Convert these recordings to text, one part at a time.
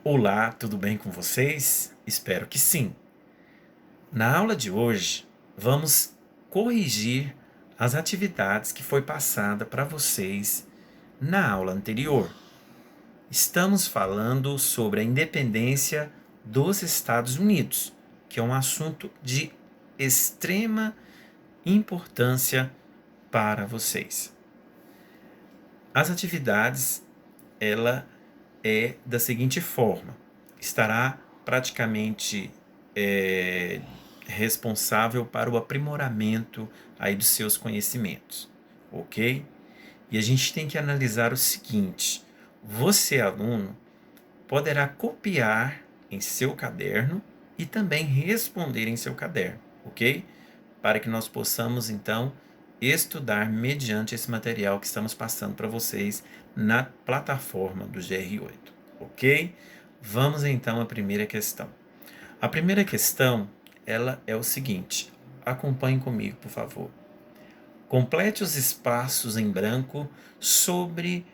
Olá, tudo bem com vocês? Espero que sim. Na aula de hoje, vamos corrigir as atividades que foi passada para vocês na aula anterior. Estamos falando sobre a independência dos Estados Unidos, que é um assunto de extrema importância para vocês. As atividades, ela é da seguinte forma: estará praticamente é, responsável para o aprimoramento aí dos seus conhecimentos, ok? E a gente tem que analisar o seguinte: você, aluno, poderá copiar em seu caderno e também responder em seu caderno, ok? Para que nós possamos, então, estudar mediante esse material que estamos passando para vocês na plataforma do GR8, ok? Vamos então à primeira questão. A primeira questão, ela é o seguinte: acompanhe comigo, por favor. Complete os espaços em branco sobre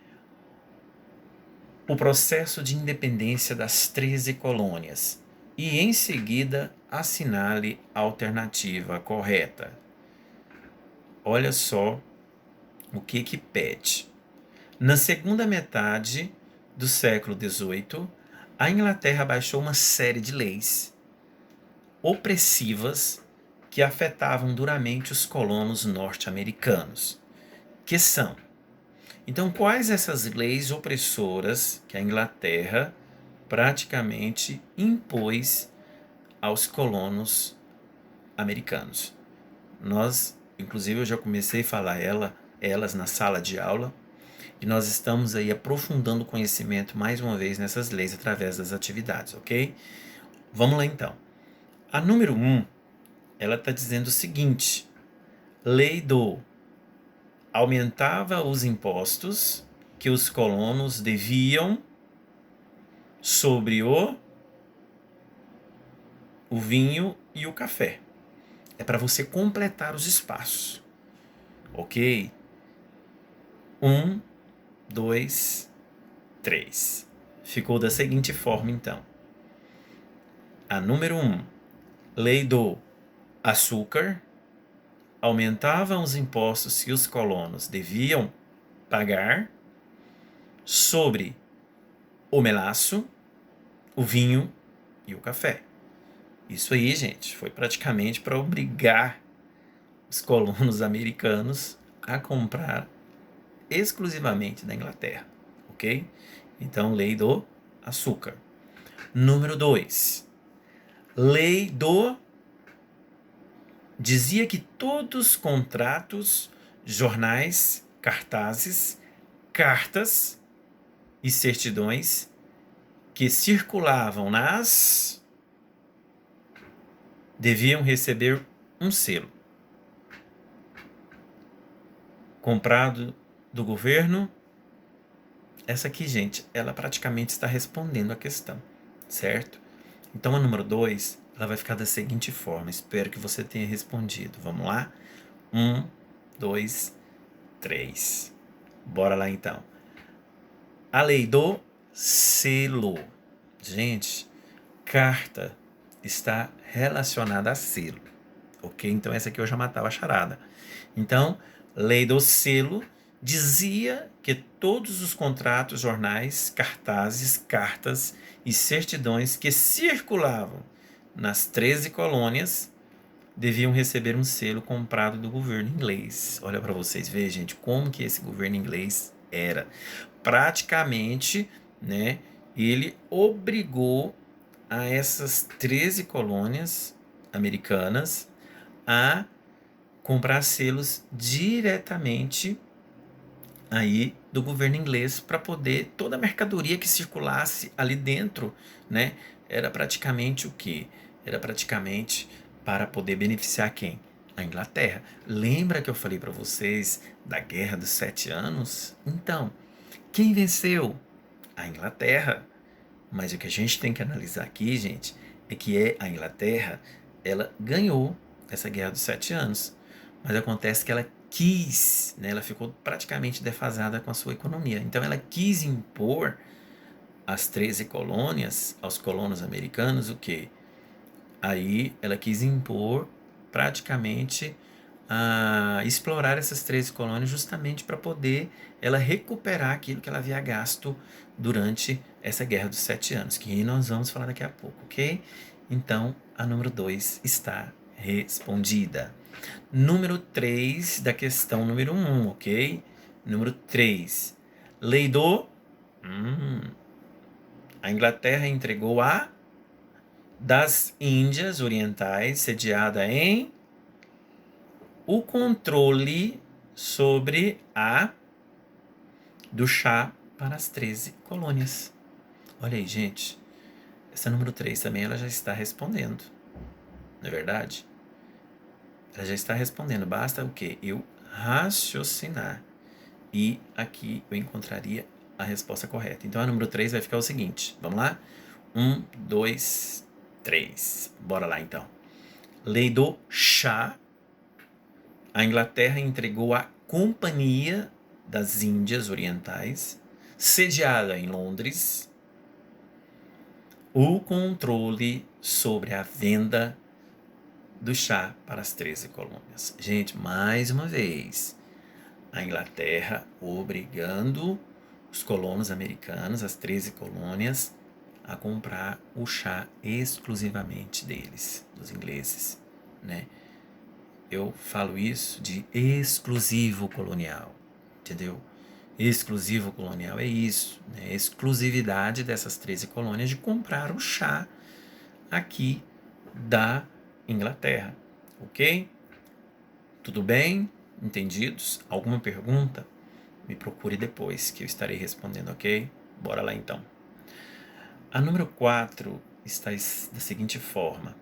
o processo de independência das 13 colônias e, em seguida, assinale a alternativa correta. Olha só o que pede. Na segunda metade do século XVIII, a Inglaterra baixou uma série de leis opressivas que afetavam duramente os colonos norte-americanos, que são. Então, quais essas leis opressoras que a Inglaterra praticamente impôs aos colonos americanos? Inclusive, eu já comecei a falar elas na sala de aula, e nós estamos aí aprofundando o conhecimento mais uma vez nessas leis através das atividades, ok? Vamos lá então. A número 1, ela está dizendo o seguinte: lei do aumentava os impostos que os colonos deviam sobre o vinho e o café. É para você completar os espaços, ok? 1, 2, 3. Ficou da seguinte forma, então. A número 1, lei do açúcar, aumentava os impostos que os colonos deviam pagar sobre o melaço, o vinho e o café. Isso aí, gente, foi praticamente para obrigar os colonos americanos a comprar exclusivamente da Inglaterra, ok? Então, lei do açúcar. Número 2, lei do dizia que todos os contratos, jornais, cartazes, cartas e certidões que circulavam deviam receber um selo comprado do governo. Essa aqui, gente, ela praticamente está respondendo a questão, certo? Então, a número 2, ela vai ficar da seguinte forma. Espero que você tenha respondido. Vamos lá? 1, 2, 3. Bora lá, então. A lei do selo. Gente, carta está relacionada a selo, ok? Então, essa aqui eu já matava a charada. Então, lei do selo dizia que todos os contratos, jornais, cartazes, cartas e certidões que circulavam nas 13 colônias deviam receber um selo comprado do governo inglês. Olha para vocês verem, gente, como que esse governo inglês era. Praticamente, né, ele obrigou a essas 13 colônias americanas a comprar selos diretamente aí do governo inglês para poder toda a mercadoria que circulasse ali dentro, né, era praticamente o quê? Era praticamente para poder beneficiar quem? A Inglaterra. Lembra que eu falei para vocês da Guerra dos 7 Anos? Então, quem venceu? A Inglaterra. Mas o que a gente tem que analisar aqui, gente, é que a Inglaterra, ela ganhou essa Guerra dos 7 Anos. Mas acontece que ela quis, né, ela ficou praticamente defasada com a sua economia. Então ela quis impor às 13 colônias, aos colonos americanos, o quê? Aí ela quis impor praticamente a explorar essas 13 colônias justamente para poder ela recuperar aquilo que ela havia gasto durante essa Guerra dos 7 Anos, que nós vamos falar daqui a pouco, ok? Então, a número 2 está respondida. Número 3 da questão número 1, ok? Número 3. Lei do... a Inglaterra entregou a das Índias Orientais, sediada em o controle sobre a do chá para as 13 colônias. Olha aí, gente. Essa número 3 também ela já está respondendo. Não é verdade? Ela já está respondendo. Basta o quê? Eu raciocinar. E aqui eu encontraria a resposta correta. Então a número 3 vai ficar o seguinte. Vamos lá? 1, 2, 3. Bora lá então. Lei do chá. A Inglaterra entregou à Companhia das Índias Orientais, sediada em Londres, o controle sobre a venda do chá para as 13 colônias. Gente, mais uma vez, a Inglaterra obrigando os colonos americanos, as 13 colônias, a comprar o chá exclusivamente deles, dos ingleses, né? Eu falo isso de exclusivo colonial, entendeu? Exclusivo colonial é isso, né? Exclusividade dessas 13 colônias de comprar o chá aqui da Inglaterra, ok? Tudo bem? Entendidos? Alguma pergunta? Me procure depois que eu estarei respondendo, ok? Bora lá então. A número 4 está da seguinte forma.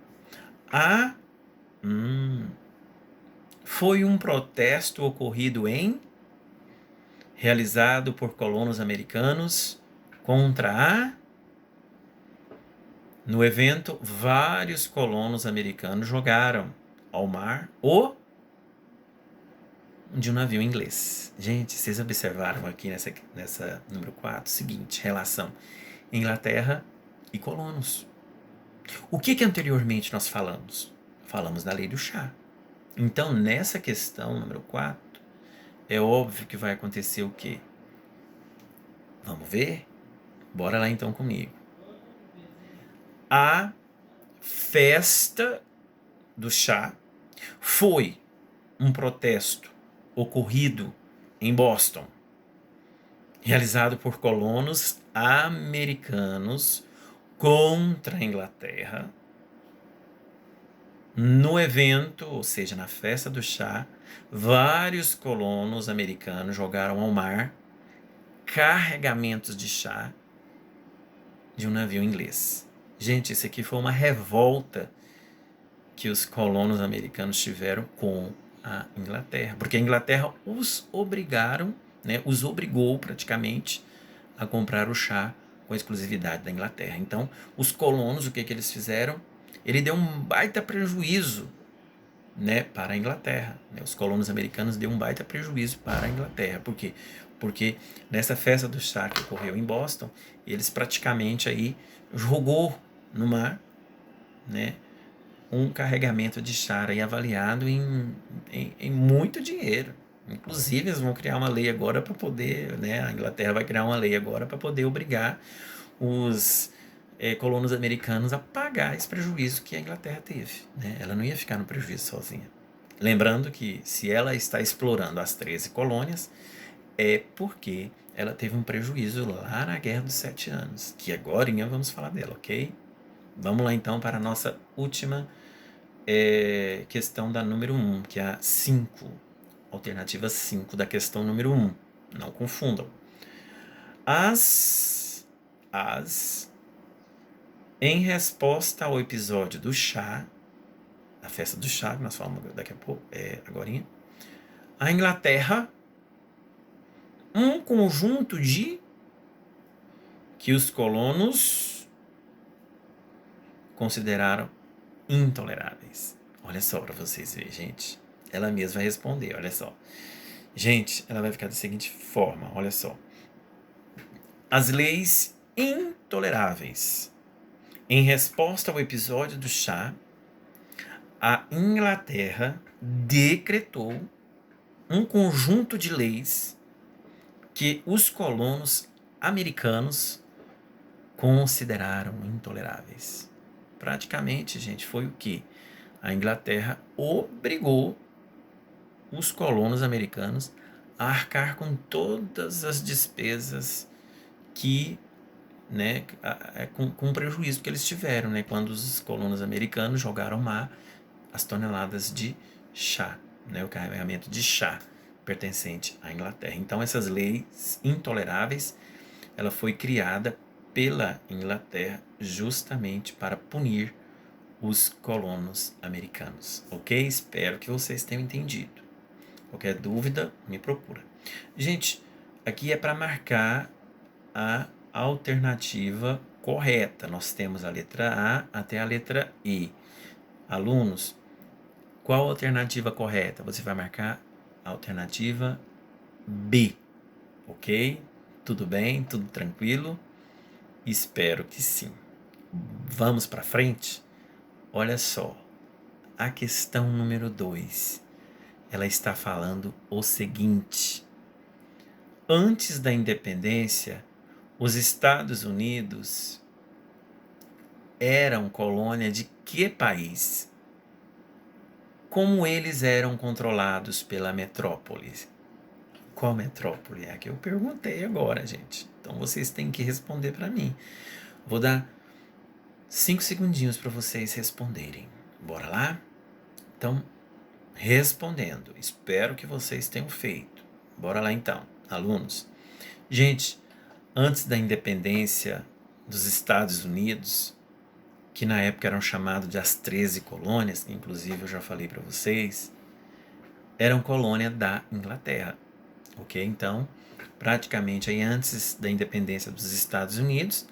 Foi um protesto ocorrido realizado por colonos americanos contra No evento, vários colonos americanos jogaram ao mar de um navio inglês. Gente, vocês observaram aqui nessa número 4, seguinte, relação Inglaterra e colonos. O que anteriormente nós falamos? Falamos da lei do chá. Então, nessa questão número 4, é óbvio que vai acontecer o quê? Vamos ver? Bora lá então comigo. A festa do chá foi um protesto ocorrido em Boston, realizado por colonos americanos contra a Inglaterra. No evento, ou seja, na festa do chá, vários colonos americanos jogaram ao mar carregamentos de chá de um navio inglês. Gente, isso aqui foi uma revolta que os colonos americanos tiveram com a Inglaterra, porque a Inglaterra os obrigou praticamente a comprar o chá com a exclusividade da Inglaterra. Então, os colonos, o que eles fizeram? Ele deu um baita prejuízo, né, para a Inglaterra. Os colonos americanos deu um baita prejuízo para a Inglaterra. Por quê? Porque nessa festa do chá que ocorreu em Boston, eles praticamente aí jogou no mar, né, um carregamento de chá aí avaliado em muito dinheiro. Inclusive, eles vão criar uma lei agora para poder, né, a Inglaterra vai criar uma lei agora para poder obrigar os colonos americanos a pagar esse prejuízo que a Inglaterra teve. Né? Ela não ia ficar no prejuízo sozinha. Lembrando que se ela está explorando as 13 colônias, é porque ela teve um prejuízo lá na Guerra dos 7 Anos, que agora vamos falar dela, ok? Vamos lá então para a nossa última questão da número 1, que é a 5. Alternativa 5 da questão número 1. Não confundam. Em resposta ao episódio do chá, da festa do chá, que nós falamos daqui a pouco, agorinha, a Inglaterra, um conjunto que os colonos consideraram intoleráveis. Olha só para vocês verem, gente. Ela mesma vai responder, olha só. Gente, ela vai ficar da seguinte forma, olha só. As leis intoleráveis. Em resposta ao episódio do chá, a Inglaterra decretou um conjunto de leis que os colonos americanos consideraram intoleráveis. Praticamente, gente, foi o que a Inglaterra obrigou os colonos americanos a arcar com todas as despesas que, né, com o prejuízo que eles tiveram, né, quando os colonos americanos jogaram lá as toneladas de chá, né, o carregamento de chá pertencente à Inglaterra. Então, essas leis intoleráveis, ela foi criada pela Inglaterra justamente para punir os colonos americanos, ok? Espero que vocês tenham entendido. Qualquer dúvida, me procura. Gente, aqui é para marcar a alternativa correta. Nós temos a letra A até a letra E. Alunos, qual a alternativa correta? Você vai marcar a alternativa B, ok? Tudo bem? Tudo tranquilo? Espero que sim. Vamos para frente? Olha só, a questão número 2, ela está falando o seguinte: antes da independência, os Estados Unidos eram colônia de que país? Como eles eram controlados pela metrópole? Qual metrópole? É a que eu perguntei agora, gente. Então vocês têm que responder para mim. Vou dar 5 segundinhos para vocês responderem. Bora lá? Então, respondendo. Espero que vocês tenham feito. Bora lá então, alunos. Gente, antes da independência dos Estados Unidos, que na época eram chamados de as 13 colônias, que inclusive eu já falei para vocês, eram colônia da Inglaterra, ok? Então, praticamente aí antes da independência dos Estados Unidos,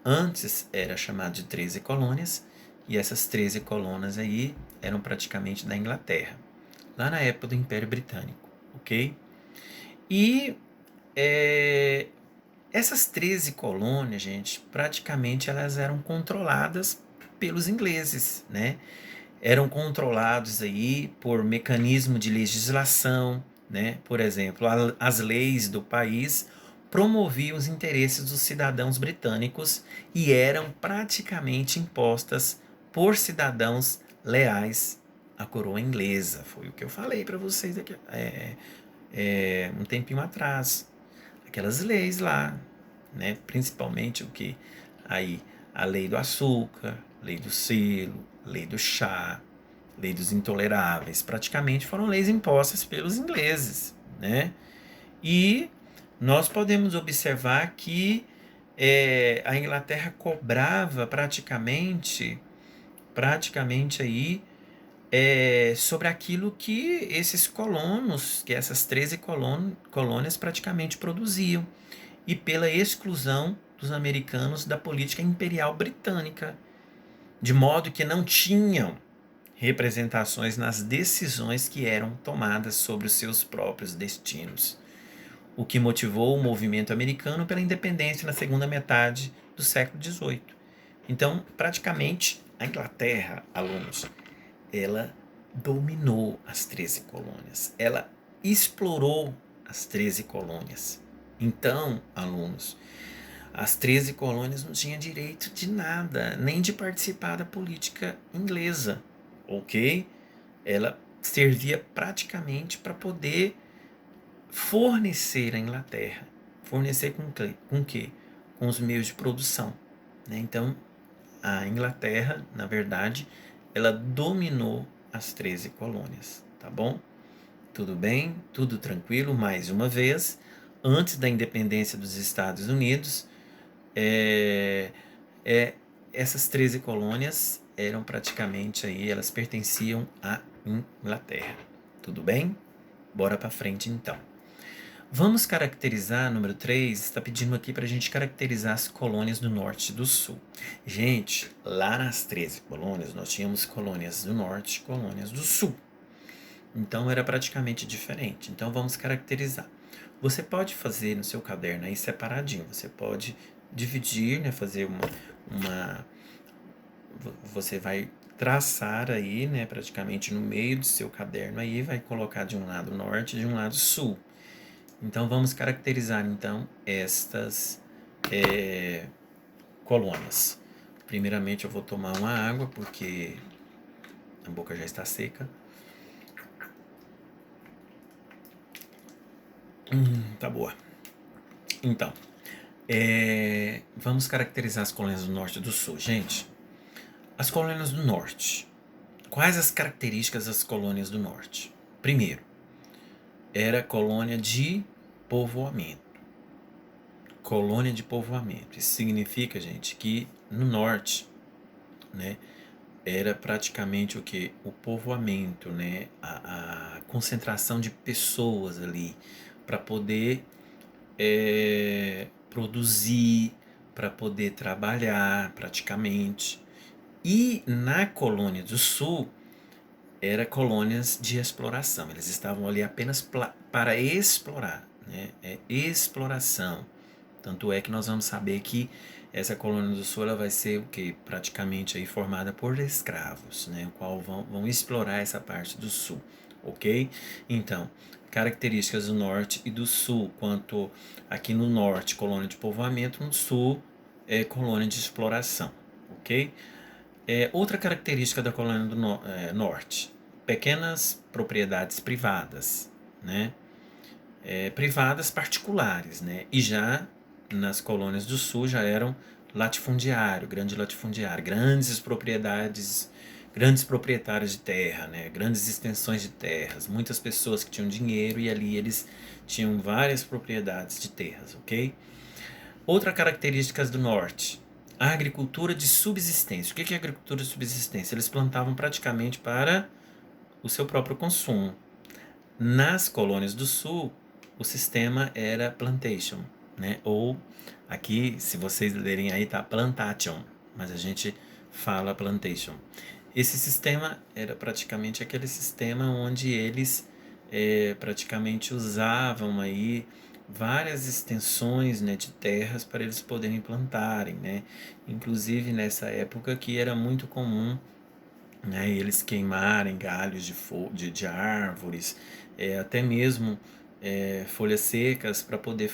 antes era chamado de 13 colônias, e essas 13 colônias aí eram praticamente da Inglaterra, lá na época do Império Britânico, ok? E essas 13 colônias, gente, praticamente elas eram controladas pelos ingleses, né? Eram controlados aí por mecanismo de legislação, né? Por exemplo, as leis do país promoviam os interesses dos cidadãos britânicos e eram praticamente impostas por cidadãos leais à coroa inglesa. Foi o que eu falei para vocês aqui, um tempinho atrás. Aquelas leis lá, né? Principalmente o que? Aí a lei do açúcar, lei do selo, lei do chá, lei dos intoleráveis, praticamente foram leis impostas pelos ingleses, né? E nós podemos observar que a Inglaterra cobrava praticamente aí sobre aquilo que esses colonos, que essas 13 colônias praticamente produziam, e pela exclusão dos americanos da política imperial britânica, de modo que não tinham representações nas decisões que eram tomadas sobre os seus próprios destinos, o que motivou o movimento americano pela independência na segunda metade do século XVIII. Então, praticamente, a Inglaterra, alunos, ela dominou as 13 colônias, ela explorou as 13 colônias. Então, alunos, as 13 colônias não tinham direito de nada, nem de participar da política inglesa, ok? Ela servia praticamente para poder fornecer à Inglaterra. Fornecer com quê? Com os meios de produção, né? Então, a Inglaterra, na verdade, ela dominou as 13 colônias, tá bom? Tudo bem? Tudo tranquilo? Mais uma vez, antes da independência dos Estados Unidos, essas 13 colônias eram praticamente aí, elas pertenciam à Inglaterra. Tudo bem? Bora para frente então. Vamos caracterizar, número 3, está pedindo aqui para a gente caracterizar as colônias do norte e do sul. Gente, lá nas 13 colônias, nós tínhamos colônias do norte e colônias do sul. Então, era praticamente diferente. Então, vamos caracterizar. Você pode fazer no seu caderno aí separadinho. Você pode dividir, né, fazer uma você vai traçar aí, né, praticamente no meio do seu caderno aí, vai colocar de um lado norte e de um lado sul. Então vamos caracterizar então estas colônias. Primeiramente eu vou tomar uma água porque a boca já está seca. Tá boa. Então, vamos caracterizar as colônias do norte e do sul. Gente, as colônias do norte. Quais as características das colônias do norte? Primeiro, era colônia de povoamento. Colônia de povoamento. Isso significa, gente, que no norte, né, era praticamente o que? O povoamento, né, a concentração de pessoas ali para poder produzir, para poder trabalhar praticamente. E na colônia do sul, era colônias de exploração. Eles estavam ali apenas para explorar, né? É exploração. Tanto é que nós vamos saber que essa colônia do sul ela vai ser o que praticamente aí formada por escravos, né? O qual vão explorar essa parte do sul, ok? Então, características do norte e do sul, quanto aqui no norte colônia de povoamento, no sul é colônia de exploração, ok? Outra característica da colônia do norte, pequenas propriedades privadas, né? Privadas particulares, né? E já nas colônias do sul já eram latifundiário, grandes propriedades, grandes proprietários de terra, né? Grandes extensões de terras, muitas pessoas que tinham dinheiro e ali eles tinham várias propriedades de terras, ok? Outra característica do norte, a agricultura de subsistência. O que é agricultura de subsistência? Eles plantavam praticamente para o seu próprio consumo. Nas colônias do sul, o sistema era plantation, né? Ou aqui, se vocês lerem aí, tá plantation, mas a gente fala plantation. Esse sistema era praticamente aquele sistema onde eles praticamente usavam aí várias extensões, né, de terras para eles poderem plantarem, né? Inclusive nessa época que era muito comum, né, eles queimarem galhos de árvores, até mesmo folhas secas para poder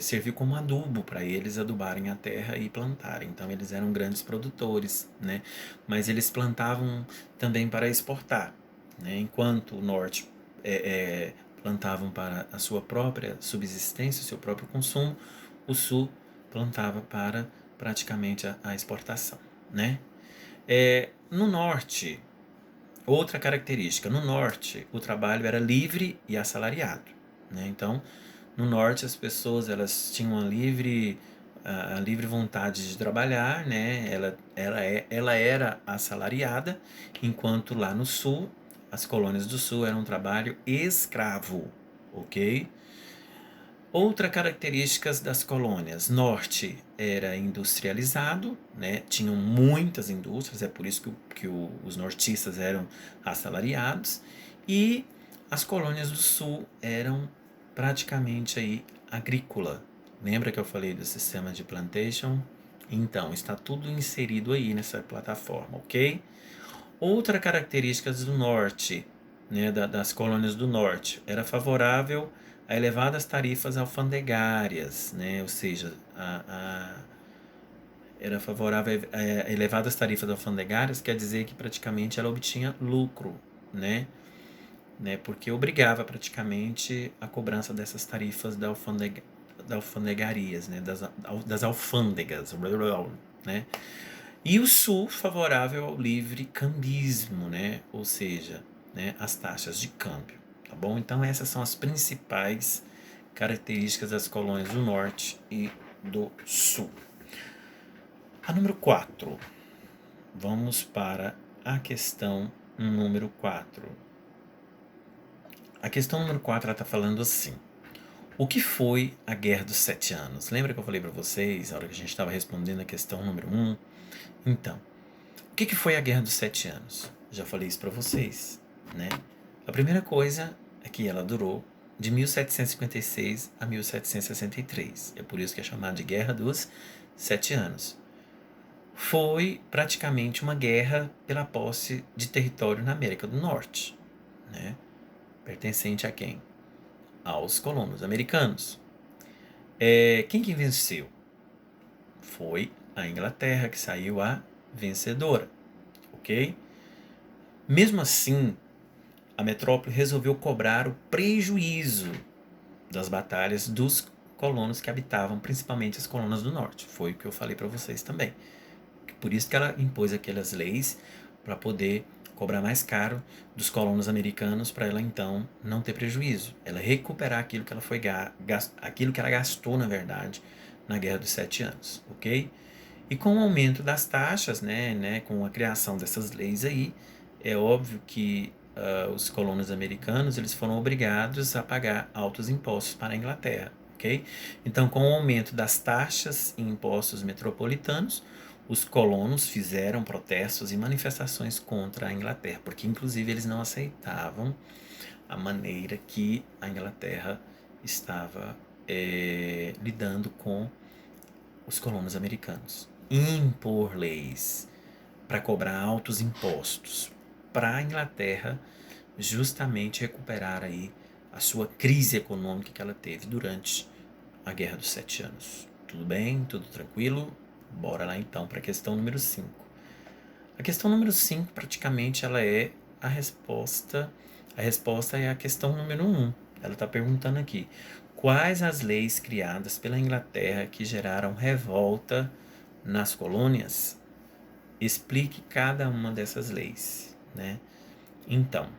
servir como adubo para eles adubarem a terra e plantarem. Então eles eram grandes produtores, né? Mas eles plantavam também para exportar, né? Enquanto o norte plantavam para a sua própria subsistência, o seu próprio consumo, o sul plantava para praticamente a exportação, né? No norte, outra característica, no norte o trabalho era livre e assalariado, né? Então, no norte as pessoas elas tinham a livre vontade de trabalhar, né? Ela era assalariada, enquanto lá no sul, as colônias do sul eram um trabalho escravo, ok? Outra característica das colônias, norte era industrializado, né? Tinham muitas indústrias, é por isso que os nortistas eram assalariados, e as colônias do sul eram praticamente aí agrícola. Lembra que eu falei do sistema de plantation? Então, está tudo inserido aí nessa plataforma, ok? Outra característica do norte, né, das colônias do norte, era favorável a elevadas tarifas alfandegárias, né, ou seja, era favorável a elevadas tarifas alfandegárias, quer dizer que praticamente ela obtinha lucro, né, porque obrigava praticamente a cobrança dessas tarifas da alfandegarias, né, das alfândegas, né. E o sul favorável ao livre cambismo, né? Ou seja, né, as taxas de câmbio, tá bom? Então essas são as principais características das colônias do norte e do sul. A número 4. Vamos para a questão número 4. A questão número 4 está falando assim: o que foi a Guerra dos 7 Anos? Lembra que eu falei para vocês, na hora que a gente estava respondendo a questão número 1? Então, o que foi a Guerra dos 7 Anos? Já falei isso para vocês, né? A primeira coisa é que ela durou de 1756 a 1763. É por isso que é chamada de Guerra dos Sete Anos. Foi praticamente uma guerra pela posse de território na América do Norte, né? Pertencente a quem? Aos colonos americanos. Quem que venceu? Foi a Inglaterra, que saiu a vencedora, ok? Mesmo assim, a metrópole resolveu cobrar o prejuízo das batalhas dos colonos que habitavam, principalmente as colônias do norte. Foi o que eu falei para vocês também. Por isso que ela impôs aquelas leis para poder cobrar mais caro dos colonos americanos, para ela então não ter prejuízo, ela recuperar aquilo que ela aquilo que ela gastou, na verdade, na Guerra dos Sete Anos, ok? E com o aumento das taxas, com a criação dessas leis aí, é óbvio que os colonos americanos eles foram obrigados a pagar altos impostos para a Inglaterra, ok? Então, com o aumento das taxas e impostos metropolitanos, os colonos fizeram protestos e manifestações contra a Inglaterra, porque inclusive eles não aceitavam a maneira que a Inglaterra estava lidando com os colonos americanos. Impor leis para cobrar altos impostos para a Inglaterra justamente recuperar aí a sua crise econômica que ela teve durante a Guerra dos Sete Anos. Tudo bem? Tudo tranquilo? Bora lá então para a questão número 5. A questão número 5 praticamente ela é a resposta. A resposta é a questão número 1. Ela está perguntando aqui: quais as leis criadas pela Inglaterra que geraram revolta nas colônias? Explique cada uma dessas leis, né? Então,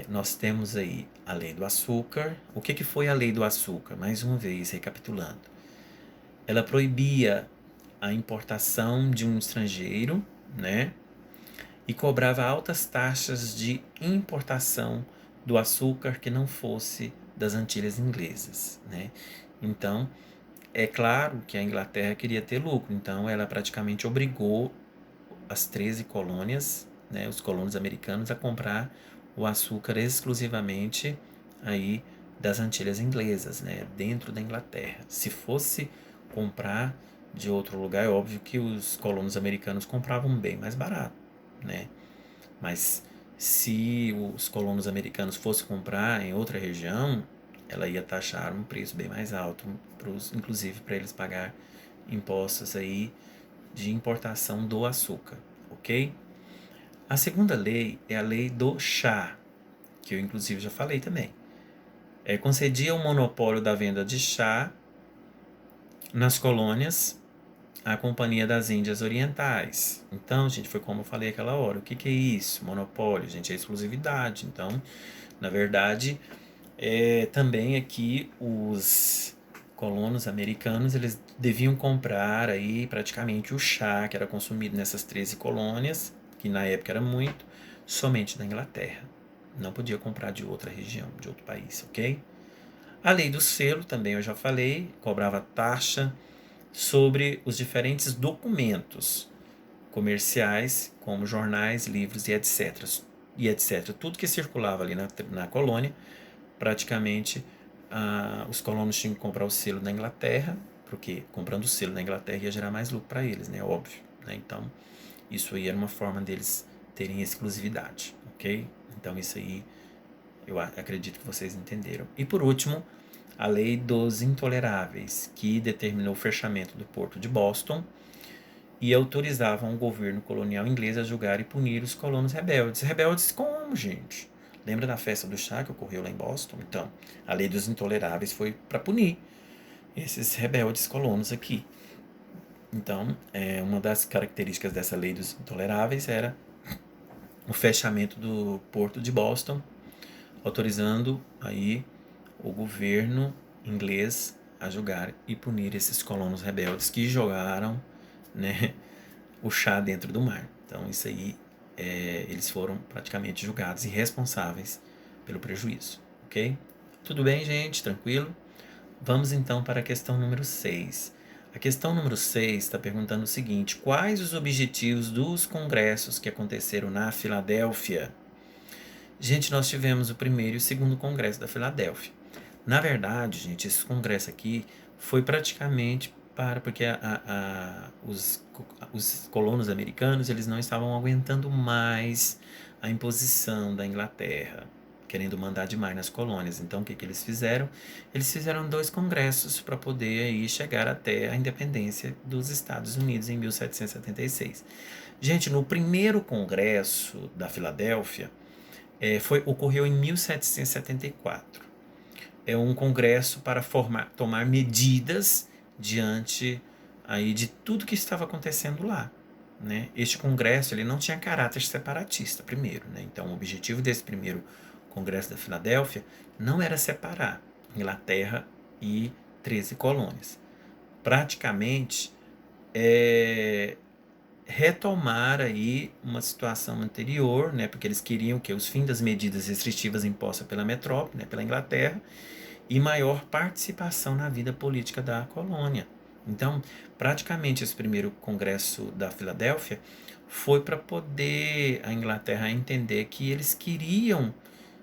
nós temos aí a lei do açúcar. O que foi a lei do açúcar? Mais uma vez, recapitulando. Ela proibia a importação de um estrangeiro, né? E cobrava altas taxas de importação do açúcar que não fosse das Antilhas Inglesas, né? Então, é claro que a Inglaterra queria ter lucro, então ela praticamente obrigou as 13 colônias, né, os colonos americanos, a comprar o açúcar exclusivamente aí das Antilhas Inglesas, né, dentro da Inglaterra. Se fosse comprar de outro lugar, é óbvio que os colonos americanos compravam bem mais barato, né? Mas se os colonos americanos fossem comprar em outra região, ela ia taxar um preço bem mais alto, inclusive para eles pagar impostos aí de importação do açúcar, ok? A segunda lei é a lei do chá, que eu inclusive já falei também. Concedia o monopólio da venda de chá nas colônias à Companhia das Índias Orientais. Então, gente, foi como eu falei aquela hora. O que é isso? Monopólio, gente, é exclusividade. Então, na verdade, também aqui os colonos americanos eles deviam comprar aí praticamente o chá que era consumido nessas 13 colônias, que na época era muito, somente da Inglaterra. Não podia comprar de outra região, de outro país, ok? A lei do selo, também eu já falei, cobrava taxa sobre os diferentes documentos comerciais, como jornais, livros e etc. E etc. Tudo que circulava ali na colônia, praticamente os colonos tinham que comprar o selo na Inglaterra, porque comprando o selo na Inglaterra ia gerar mais lucro para eles, né? Óbvio. Né? Então, isso aí era uma forma deles terem exclusividade, ok? Então, isso aí eu acredito que vocês entenderam. E por último, a Lei dos Intoleráveis, que determinou o fechamento do porto de Boston e autorizavam o governo colonial inglês a julgar e punir os colonos rebeldes. Rebeldes como, gente? Lembra da festa do chá que ocorreu lá em Boston? Então, a Lei dos Intoleráveis foi para punir esses rebeldes colonos aqui. Então, uma das características dessa Lei dos Intoleráveis era o fechamento do porto de Boston, autorizando aí o governo inglês a julgar e punir esses colonos rebeldes que jogaram, né, o chá dentro do mar. Então, isso aí, eles foram praticamente julgados e responsáveis pelo prejuízo, ok? Tudo bem, gente? Tranquilo? Vamos então para a questão número 6. A questão número 6 está perguntando o seguinte: quais os objetivos dos congressos que aconteceram na Filadélfia Gente, nós tivemos o primeiro e o segundo congresso da Filadélfia. Na verdade, gente, esse congresso aqui foi praticamente porque os colonos americanos eles não estavam aguentando mais a imposição da Inglaterra, querendo mandar demais nas colônias. Então, o que que eles fizeram? Eles fizeram dois congressos para poder aí chegar até a independência dos Estados Unidos em 1776. Gente, no primeiro congresso da Filadélfia, ocorreu em 1774. É um congresso para tomar medidas diante aí de tudo que estava acontecendo lá. Né? Este congresso ele não tinha caráter separatista, primeiro. Né? Então, o objetivo desse primeiro congresso da Filadélfia não era separar Inglaterra e 13 colônias. Praticamente, é, retomar aí uma situação anterior, né, porque eles queriam que os fim das medidas restritivas impostas pela metrópole, né, pela Inglaterra, e maior participação na vida política da colônia. Então, praticamente esse primeiro congresso da Filadélfia foi para poder a Inglaterra entender que eles queriam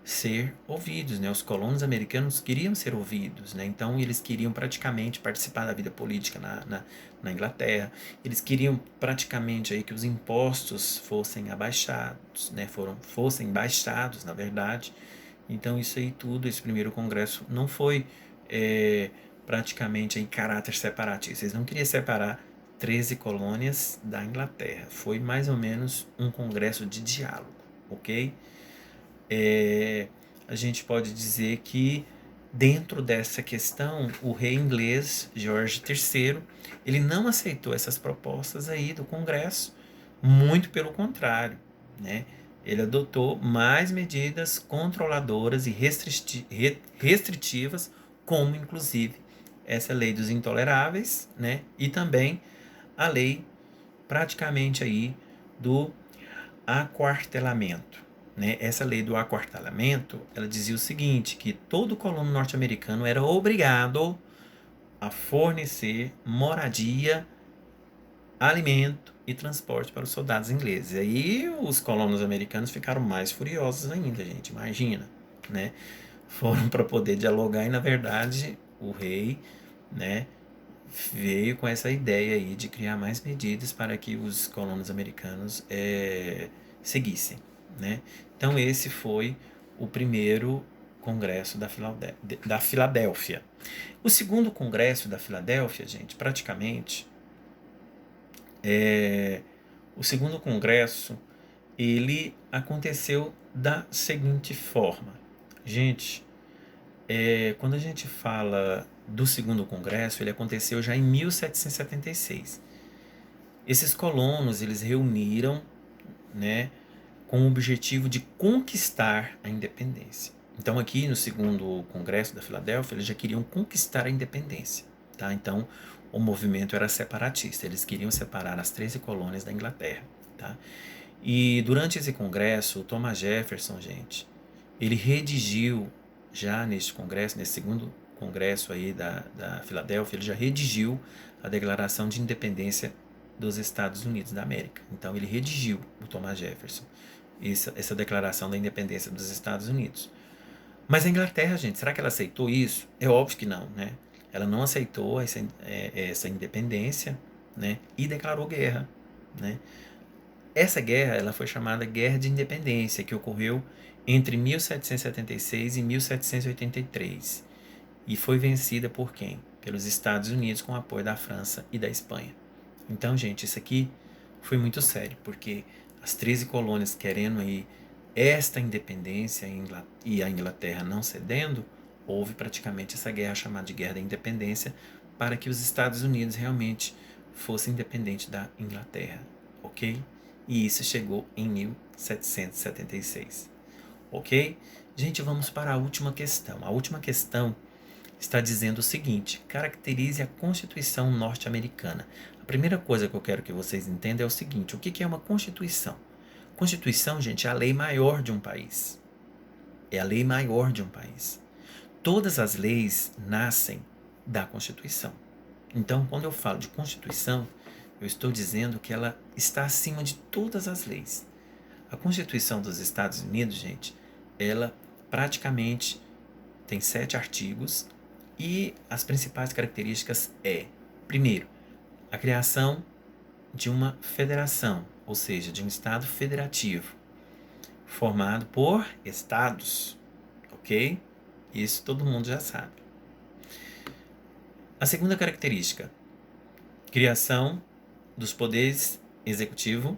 ser ouvidos, né? Os colonos americanos queriam ser ouvidos, né? Então eles queriam praticamente participar da vida política na Inglaterra. Eles queriam praticamente aí que os impostos fossem abaixados, né? Fossem baixados, na verdade. Então isso aí tudo, esse primeiro congresso não foi praticamente em caráter separatista. Eles não queriam separar 13 colônias da Inglaterra. Foi mais ou menos um congresso de diálogo, ok? A gente pode dizer que dentro dessa questão, o rei inglês George III, ele não aceitou essas propostas aí do Congresso, muito pelo contrário, né? Ele adotou mais medidas controladoras e restritivas, como inclusive essa lei dos intoleráveis, né? E também a lei praticamente aí do aquartelamento. Né? Essa lei do aquartelamento, ela dizia o seguinte, que todo colono norte-americano era obrigado a fornecer moradia, alimento e transporte para os soldados ingleses. E aí os colonos americanos ficaram mais furiosos ainda, gente, imagina, né? Foram para poder dialogar e, na verdade, o rei, né, veio com essa ideia aí de criar mais medidas para que os colonos americanos seguissem, né? Então esse foi o primeiro congresso da Filadélfia. O segundo congresso da Filadélfia, gente, praticamente, o segundo congresso, ele aconteceu da seguinte forma. Gente, quando a gente fala do segundo congresso, ele aconteceu já em 1776. Esses colonos, eles reuniram, né, com o objetivo de conquistar a independência. Então aqui no segundo congresso da Filadélfia, eles já queriam conquistar a independência, tá? Então o movimento era separatista, eles queriam separar as 13 colônias da Inglaterra, tá? E durante esse congresso, o Thomas Jefferson, gente, ele redigiu já neste congresso, nesse segundo congresso aí da Filadélfia, ele já redigiu a Declaração de Independência dos Estados Unidos da América. Então ele redigiu, o Thomas Jefferson, essa declaração da independência dos Estados Unidos. Mas a Inglaterra, gente, será que ela aceitou isso? É óbvio que não, né? Ela não aceitou essa independência, né? E declarou guerra, né? Essa guerra ela foi chamada Guerra de Independência, que ocorreu entre 1776 e 1783. E foi vencida por quem? Pelos Estados Unidos com o apoio da França e da Espanha. Então, gente, isso aqui foi muito sério, porque as 13 colônias querendo aí esta independência e a Inglaterra não cedendo, houve praticamente essa guerra chamada de Guerra da Independência para que os Estados Unidos realmente fossem independentes da Inglaterra, ok? E isso chegou em 1776, ok? Gente, vamos para a última questão. A última questão está dizendo o seguinte: caracterize a Constituição norte-americana. A primeira coisa que eu quero que vocês entendam é o seguinte: o que é uma Constituição? Constituição, gente, é a lei maior de um país. É a lei maior de um país. Todas as leis nascem da Constituição. Então, quando eu falo de Constituição, eu estou dizendo que ela está acima de todas as leis. A Constituição dos Estados Unidos, gente, ela praticamente tem 7 artigos e as principais características primeiro, a criação de uma federação, ou seja, de um Estado federativo, formado por estados, ok? Isso todo mundo já sabe. A segunda característica, criação dos poderes executivo,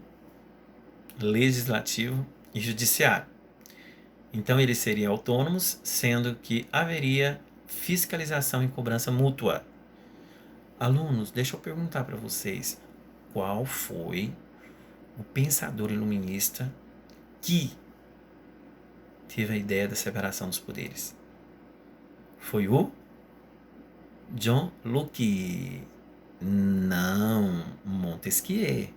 legislativo e judiciário. Então eles seriam autônomos, sendo que haveria fiscalização e cobrança mútua. Alunos, deixa eu perguntar para vocês, qual foi o pensador iluminista que teve a ideia da separação dos poderes? Foi o John Locke. Não, Montesquieu.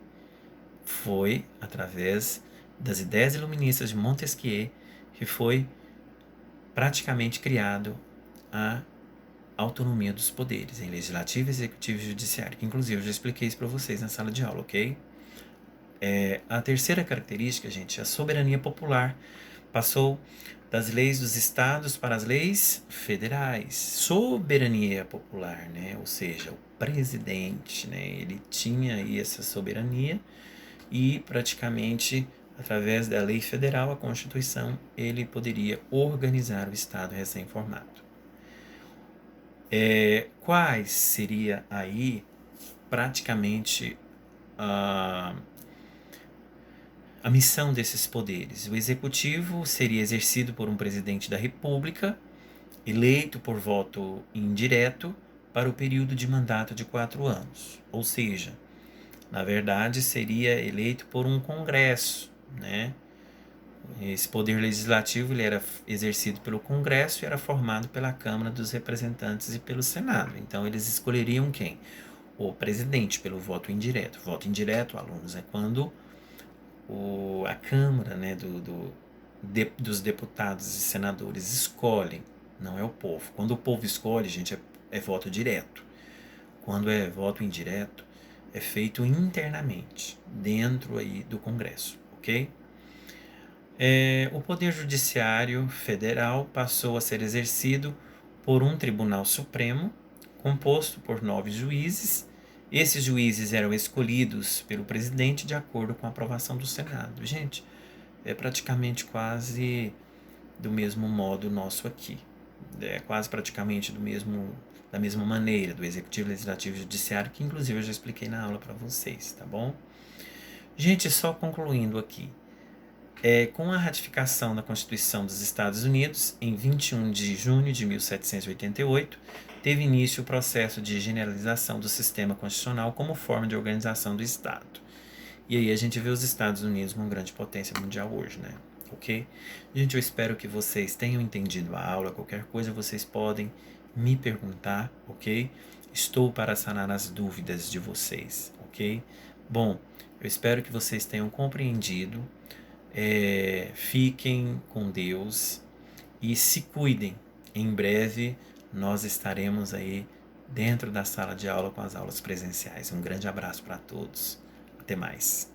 Foi através das ideias iluministas de Montesquieu que foi praticamente criado a autonomia dos poderes em legislativo, executivo e judiciário, que inclusive eu já expliquei isso para vocês na sala de aula, ok? A terceira característica, gente, é a soberania popular. Passou das leis dos estados para as leis federais. Soberania popular, né? Ou seja, o presidente, né? Ele tinha aí essa soberania e praticamente através da lei federal, a Constituição, ele poderia organizar o Estado recém-formado. Quais seria aí praticamente a missão desses poderes? O executivo seria exercido por um presidente da República, eleito por voto indireto para o período de mandato de 4 anos. Ou seja, na verdade, seria eleito por um congresso, né? Esse poder legislativo ele era exercido pelo Congresso e era formado pela Câmara dos Representantes e pelo Senado. Então, eles escolheriam quem? O presidente, pelo voto indireto. Voto indireto, alunos, é quando a Câmara, né, dos deputados e senadores escolhem, não é o povo. Quando o povo escolhe, gente, é voto direto. Quando é voto indireto, é feito internamente, dentro aí do Congresso, ok? O Poder Judiciário Federal passou a ser exercido por um Tribunal Supremo, composto por 9 juízes. Esses juízes eram escolhidos pelo presidente de acordo com a aprovação do Senado. Gente, é praticamente quase do mesmo modo nosso aqui. É quase praticamente da mesma maneira, do Executivo, Legislativo e Judiciário, que inclusive eu já expliquei na aula para vocês, tá bom? Gente, só concluindo aqui. Com a ratificação da Constituição dos Estados Unidos, em 21 de junho de 1788, teve início o processo de generalização do sistema constitucional como forma de organização do Estado. E aí a gente vê os Estados Unidos uma grande potência mundial hoje, né? Ok? Gente, eu espero que vocês tenham entendido a aula. Qualquer coisa vocês podem me perguntar, ok? Estou para sanar as dúvidas de vocês, ok? Bom, eu espero que vocês tenham compreendido. Fiquem com Deus e se cuidem. Em breve nós estaremos aí dentro da sala de aula com as aulas presenciais. Um grande abraço para todos. Até mais.